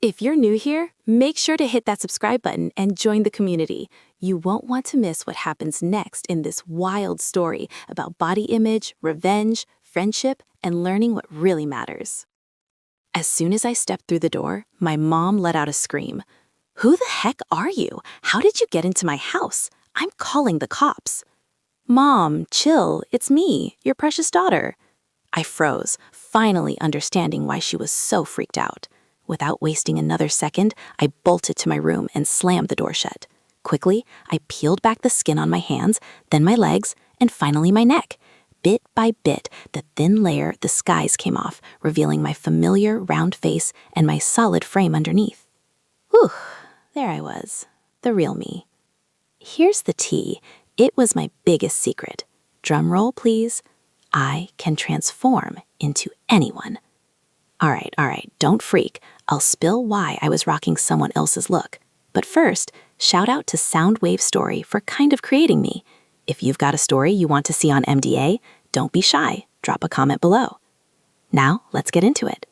If you're new here, make sure to hit that subscribe button and join the community. You won't want to miss what happens next in this wild story about body image, revenge, friendship, and learning what really matters. As soon as I stepped through the door, my mom let out a scream. "Who the heck are you? How did you get into my house? I'm calling the cops." "Mom, chill, it's me, your precious daughter." I froze, finally understanding why she was so freaked out. Without wasting another second, I bolted to my room and slammed the door shut. Quickly, I peeled back the skin on my hands, then my legs, and finally my neck. Bit by bit, the thin layer, the skies came off, revealing my familiar round face and my solid frame underneath. Whew, there I was, the real me. Here's the tea. It was my biggest secret. Drum roll, please. I can transform into anyone. All right, don't freak. I'll spill why I was rocking someone else's look. But first, shout out to Soundwave Story for kind of creating me. If you've got a story you want to see on MDA, don't be shy. Drop a comment below. Now, let's get into it.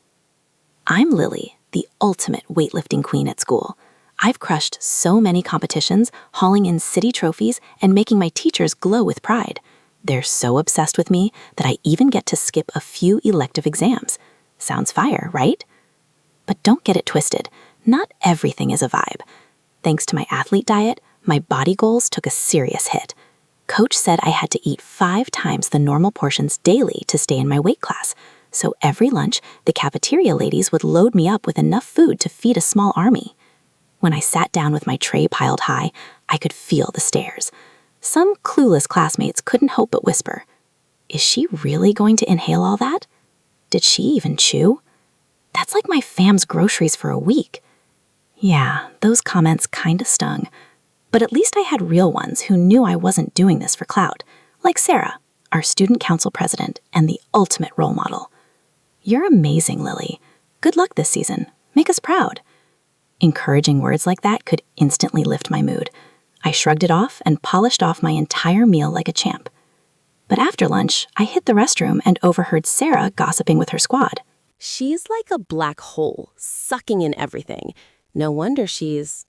I'm Lily, the ultimate weightlifting queen at school. I've crushed so many competitions, hauling in city trophies and making my teachers glow with pride. They're so obsessed with me that I even get to skip a few elective exams. Sounds fire, right? But don't get it twisted. Not everything is a vibe. Thanks to my athlete diet, my body goals took a serious hit. Coach said I had to eat 5 times the normal portions daily to stay in my weight class. So every lunch, the cafeteria ladies would load me up with enough food to feed a small army. When I sat down with my tray piled high, I could feel the stares. Some clueless classmates couldn't help but whisper, "Is she really going to inhale all that? Did she even chew? That's like my fam's groceries for a week." Yeah, those comments kinda stung. But at least I had real ones who knew I wasn't doing this for clout, like Sarah, our student council president and the ultimate role model. "You're amazing, Lily. Good luck this season. Make us proud." Encouraging words like that could instantly lift my mood. I shrugged it off and polished off my entire meal like a champ. But after lunch, I hit the restroom and overheard Sarah gossiping with her squad. "She's like a black hole, sucking in everything. No wonder she's,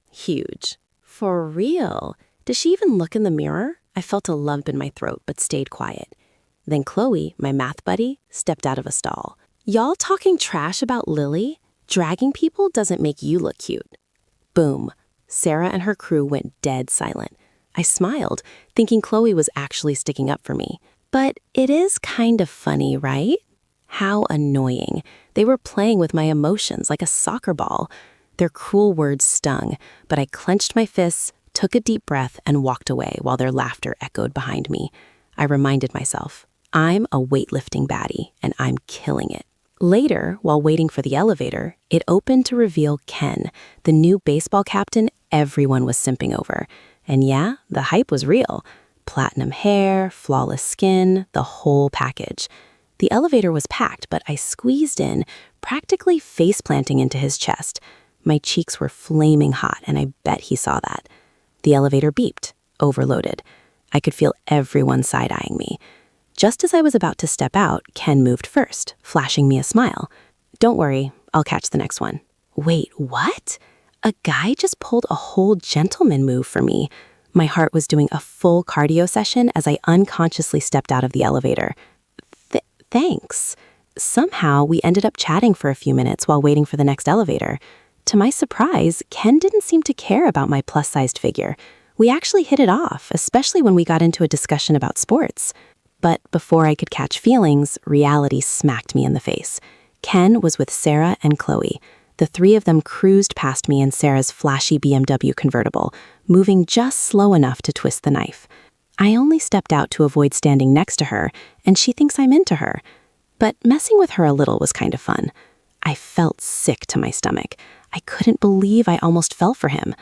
huge." "For real? Does she even look in the mirror?" I felt a lump in my throat but stayed quiet. Then Chloe, my math buddy, stepped out of a stall. "Y'all talking trash about Lily? Dragging people doesn't make you look cute." Boom. Sarah and her crew went dead silent. I smiled, thinking Chloe was actually sticking up for me. But it is kind of funny, right? How annoying. They were playing with my emotions like a soccer ball. Their cruel words stung, but I clenched my fists, took a deep breath, and walked away while their laughter echoed behind me. I reminded myself, I'm a weightlifting baddie, and I'm killing it. Later, while waiting for the elevator, it opened to reveal Ken, the new baseball captain everyone was simping over. And yeah, the hype was real. Platinum hair, flawless skin, the whole package. The elevator was packed, but I squeezed in, practically face-planting into his chest. My cheeks were flaming hot, and I bet he saw that. The elevator beeped, overloaded. I could feel everyone side-eyeing me. Just as I was about to step out, Ken moved first, flashing me a smile. "Don't worry, I'll catch the next one." Wait, what? A guy just pulled a whole gentleman move for me. My heart was doing a full cardio session as I unconsciously stepped out of the elevator. Thanks. Somehow, we ended up chatting for a few minutes while waiting for the next elevator. To my surprise, Ken didn't seem to care about my plus-sized figure. We actually hit it off, especially when we got into a discussion about sports. But before I could catch feelings, reality smacked me in the face. Ken was with Sarah and Chloe. The 3 of them cruised past me in Sarah's flashy BMW convertible, moving just slow enough to twist the knife. I only stepped out to avoid standing next to her, and she thinks I'm into her. But messing with her a little was kind of fun. I felt sick to my stomach. I couldn't believe I almost fell for him.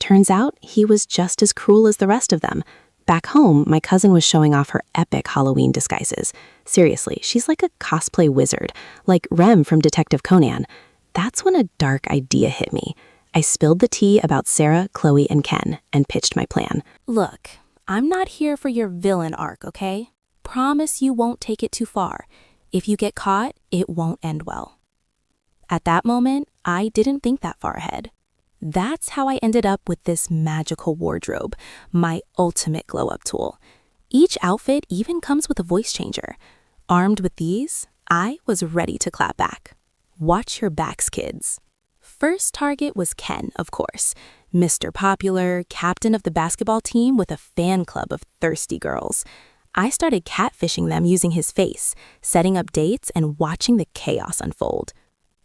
Turns out he was just as cruel as the rest of them. Back home, my cousin was showing off her epic Halloween disguises. Seriously, she's like a cosplay wizard, like Rem from Detective Conan. That's when a dark idea hit me. I spilled the tea about Sarah, Chloe, and Ken, and pitched my plan. Look, I'm not here for your villain arc, okay? Promise you won't take it too far. If you get caught, it won't end well. At that moment, I didn't think that far ahead. That's how I ended up with this magical wardrobe, my ultimate glow-up tool. Each outfit even comes with a voice changer. Armed with these, I was ready to clap back. Watch your backs, kids. First target was Ken, of course, Mr. Popular, captain of the basketball team with a fan club of thirsty girls. I started catfishing them using his face, setting up dates and watching the chaos unfold.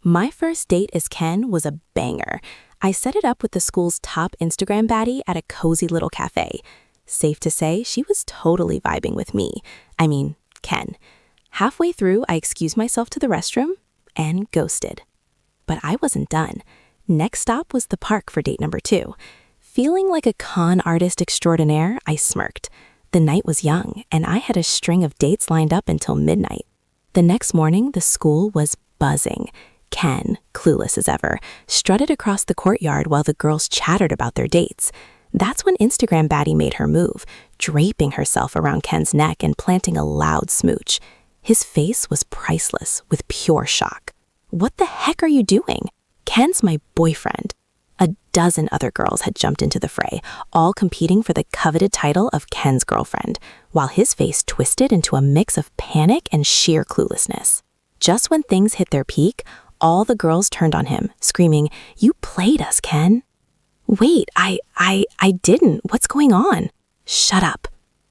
My first date as Ken was a banger. I set it up with the school's top Instagram baddie at a cozy little cafe. Safe to say, she was totally vibing with me. I mean, Ken. Halfway through, I excused myself to the restroom and ghosted. But I wasn't done. Next stop was the park for date number 2. Feeling like a con artist extraordinaire, I smirked. The night was young, and I had a string of dates lined up until midnight. The next morning, the school was buzzing. Ken, clueless as ever, strutted across the courtyard while the girls chattered about their dates. That's when Instagram baddie made her move, draping herself around Ken's neck and planting a loud smooch. His face was priceless with pure shock. What the heck are you doing? Ken's my boyfriend. A dozen other girls had jumped into the fray, all competing for the coveted title of Ken's girlfriend, while his face twisted into a mix of panic and sheer cluelessness. Just when things hit their peak, all the girls turned on him, screaming, "You played us, Ken." Wait, I didn't. What's going on? Shut up.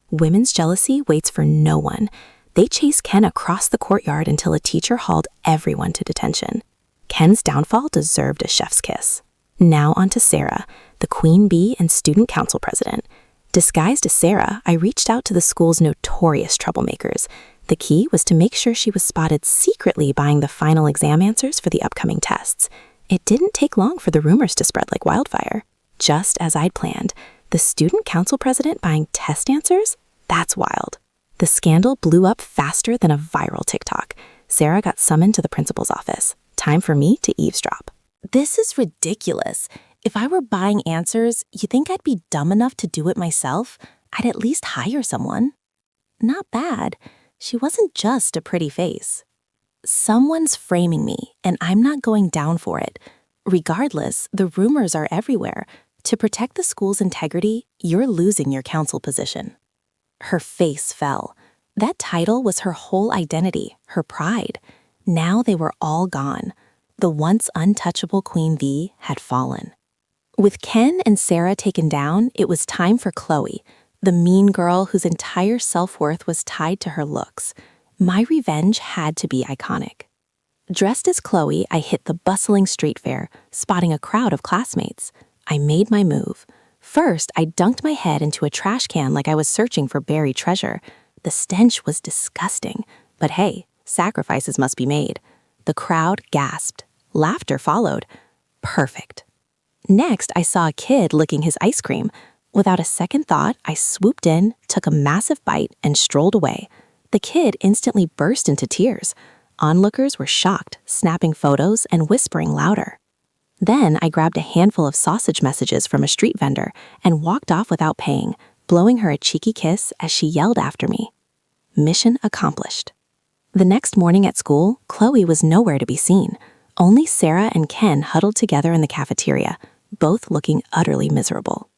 Women's jealousy waits for no one. They chased Ken across the courtyard until a teacher hauled everyone to detention. Ken's downfall deserved a chef's kiss. Now on to Sarah, the queen bee and student council president. Disguised as Sarah, I reached out to the school's notorious troublemakers. The key was to make sure she was spotted secretly buying the final exam answers for the upcoming tests. It didn't take long for the rumors to spread like wildfire. Just as I'd planned, the student council president buying test answers? That's wild. The scandal blew up faster than a viral TikTok. Sarah got summoned to the principal's office. Time for me to eavesdrop. This is ridiculous. If I were buying answers, you think I'd be dumb enough to do it myself? I'd at least hire someone. Not bad. She wasn't just a pretty face. Someone's framing me, and I'm not going down for it. Regardless, the rumors are everywhere. To protect the school's integrity, you're losing your council position. Her face fell. That title was her whole identity, her pride. Now they were all gone. The once untouchable Queen Bee had fallen. With Ken and Sarah taken down, it was time for Chloe, the mean girl whose entire self-worth was tied to her looks. My revenge had to be iconic. Dressed as Chloe, I hit the bustling street fair, spotting a crowd of classmates. I made my move. First, I dunked my head into a trash can like I was searching for buried treasure. The stench was disgusting, but hey, sacrifices must be made. The crowd gasped. Laughter followed. Perfect. Next, I saw a kid licking his ice cream. Without a second thought, I swooped in, took a massive bite, and strolled away. The kid instantly burst into tears. Onlookers were shocked, snapping photos and whispering louder. Then I grabbed a handful of sausage messages from a street vendor and walked off without paying, blowing her a cheeky kiss as she yelled after me. Mission accomplished. The next morning at school, Chloe was nowhere to be seen. Only Sarah and Ken huddled together in the cafeteria, both looking utterly miserable.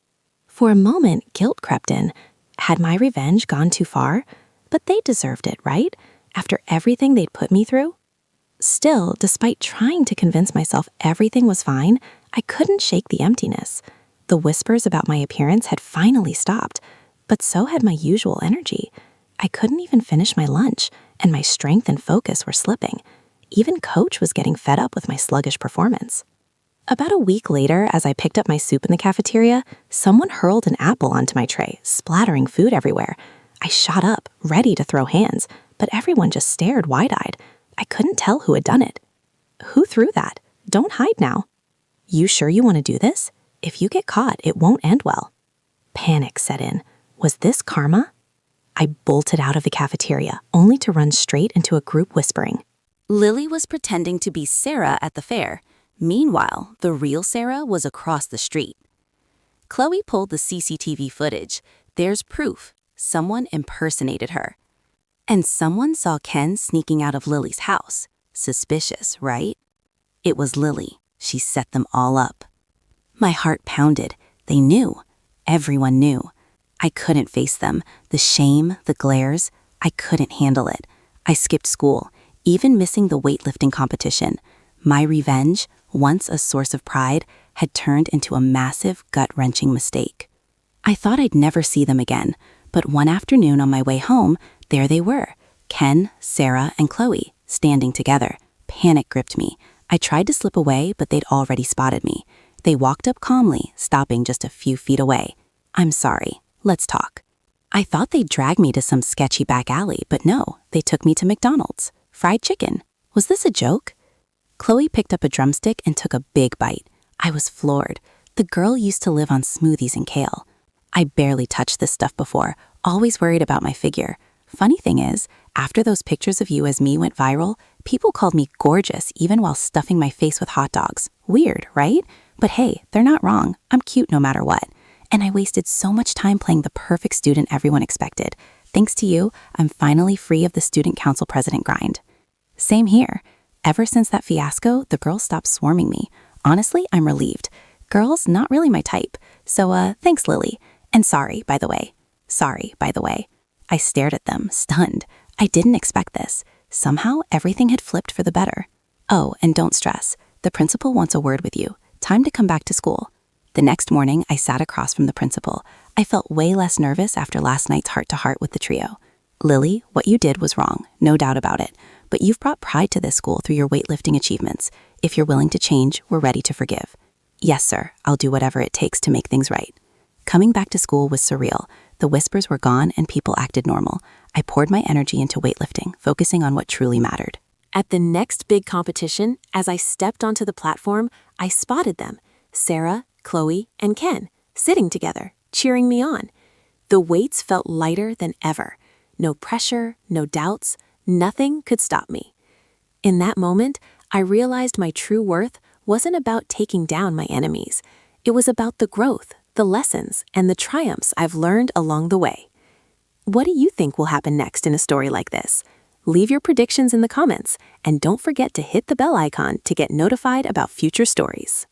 For a moment, guilt crept in. Had my revenge gone too far? But they deserved it, right? After everything they'd put me through? Still, despite trying to convince myself everything was fine, I couldn't shake the emptiness. The whispers about my appearance had finally stopped, but so had my usual energy. I couldn't even finish my lunch, and my strength and focus were slipping. Even Coach was getting fed up with my sluggish performance. About a week later, as I picked up my soup in the cafeteria, someone hurled an apple onto my tray, splattering food everywhere. I shot up, ready to throw hands, but everyone just stared wide-eyed. I couldn't tell who had done it. Who threw that? Don't hide now. You sure you want to do this? If you get caught, it won't end well. Panic set in. Was this karma? I bolted out of the cafeteria, only to run straight into a group whispering. Lily was pretending to be Sarah at the fair. Meanwhile, the real Sarah was across the street. Chloe pulled the CCTV footage. There's proof. Someone impersonated her. And someone saw Ken sneaking out of Lily's house. Suspicious, right? It was Lily. She set them all up. My heart pounded. They knew. Everyone knew. I couldn't face them. The shame, the glares. I couldn't handle it. I skipped school, even missing the weightlifting competition. My revenge, once a source of pride, had turned into a massive, gut-wrenching mistake. I thought I'd never see them again, but one afternoon on my way home, there they were, Ken, Sarah, and Chloe, standing together. Panic gripped me. I tried to slip away, but they'd already spotted me. They walked up calmly, stopping just a few feet away. "I'm sorry. Let's talk." I thought they'd drag me to some sketchy back alley, but no, they took me to McDonald's. Fried chicken. Was this a joke? Chloe picked up a drumstick and took a big bite. I was floored. The girl used to live on smoothies and kale. I barely touched this stuff before, always worried about my figure. Funny thing is, after those pictures of you as me went viral, people called me gorgeous even while stuffing my face with hot dogs. Weird, right? But hey, they're not wrong. I'm cute no matter what. And I wasted so much time playing the perfect student everyone expected. Thanks to you, I'm finally free of the student council president grind. Same here. Ever since that fiasco, the girls stopped swarming me. Honestly, I'm relieved. Girls, not really my type. So, thanks, Lily. And sorry, by the way. Sorry, by the way. I stared at them, stunned. I didn't expect this. Somehow, everything had flipped for the better. Oh, and don't stress. The principal wants a word with you. Time to come back to school. The next morning, I sat across from the principal. I felt way less nervous after last night's heart-to-heart with the trio. "Lily, what you did was wrong, no doubt about it. But you've brought pride to this school through your weightlifting achievements. If you're willing to change, we're ready to forgive." "Yes, sir. I'll do whatever it takes to make things right." Coming back to school was surreal. The whispers were gone and people acted normal. I poured my energy into weightlifting, focusing on what truly mattered. At the next big competition, as I stepped onto the platform, I spotted them, Sarah, Chloe, and Ken, sitting together, cheering me on. The weights felt lighter than ever. No pressure, no doubts, nothing could stop me. In that moment, I realized my true worth wasn't about taking down my enemies. It was about the growth, the lessons, and the triumphs I've learned along the way. What do you think will happen next in a story like this? Leave your predictions in the comments, and don't forget to hit the bell icon to get notified about future stories.